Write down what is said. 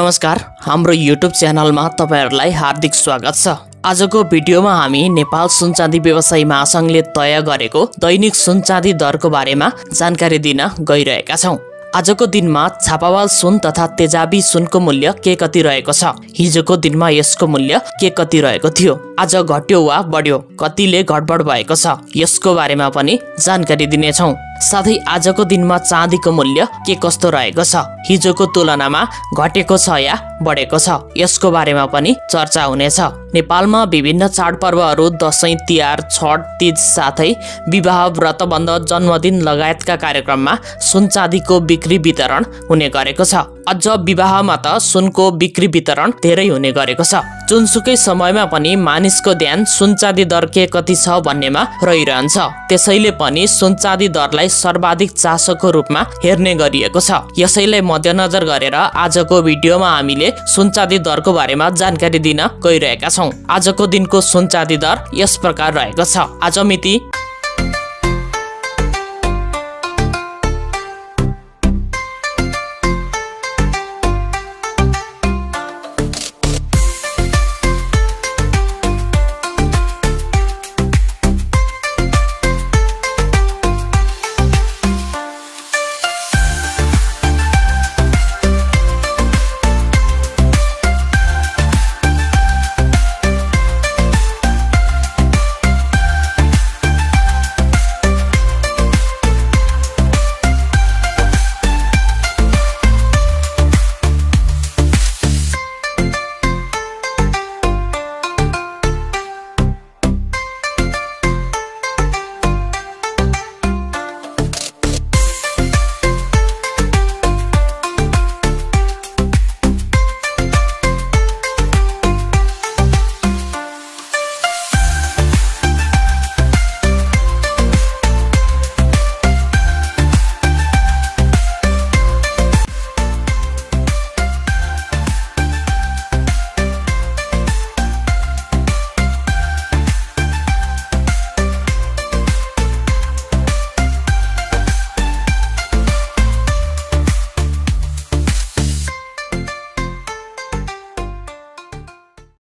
नमस्कार, हाम्रो YouTube च्यानलमा तपाईहरुलाई हार्दिक स्वागत छ। आजको भिडियोमा हामी नेपाल सुन चाँदी व्यवसायी महासंघले तय गरेको दैनिक सुन चाँदी दरको बारेमा जानकारी दिन गइरहेका छौं। आजको दिनमा छापावाल सुन तथा तेजाबी सुनको मूल्य के कति रहेको छ? हिजोको दिनमा यसको मूल्य के कति रहेको थियो? आज घट्यो वा बढ्यो? कतिले घटबढ भएको छ? यसको बारेमा पनि जानकारी दिनेछौं। साथै आजको दिनमा चाँदीको मूल्य के कस्तो रहेको छ? हिजोको तुलनामा घटेको छ या बढेको छ? यसको बारेमा पनि चर्चा हुनेछ। नेपालमा विभिन्न चाडपर्वहरू दशैं, तिहार, छठ, तीज साथै विवाह, व्रतबन्ध, जन्मदिन लगायतका कार्यक्रममा सुन चाँदीको बिक्री वितरण हुने गरेको छ। अझ विवाहमा त सुनको बिक्री वितरण धेरै हुने गरेको छ। जुनसुकै समयमा पनि मानिसको ध्यान सुन चाँदी दर के कति छ भन्नेमा रहिरहन्छ। त्यसैले पनि सुन चाँदी दरलाई सर्वाधिक चासोको रूपमा हेर्ने गरिएको छ। यसैलाई मध्यनजर गरेर आजको भिडियोमा हामीले सुन चाँदी दरको बारेमा जानकारी दिन गइरहेका छौं। आजको दिनको सुन चाँदी दर यस प्रकार रहेको छ। आज मिति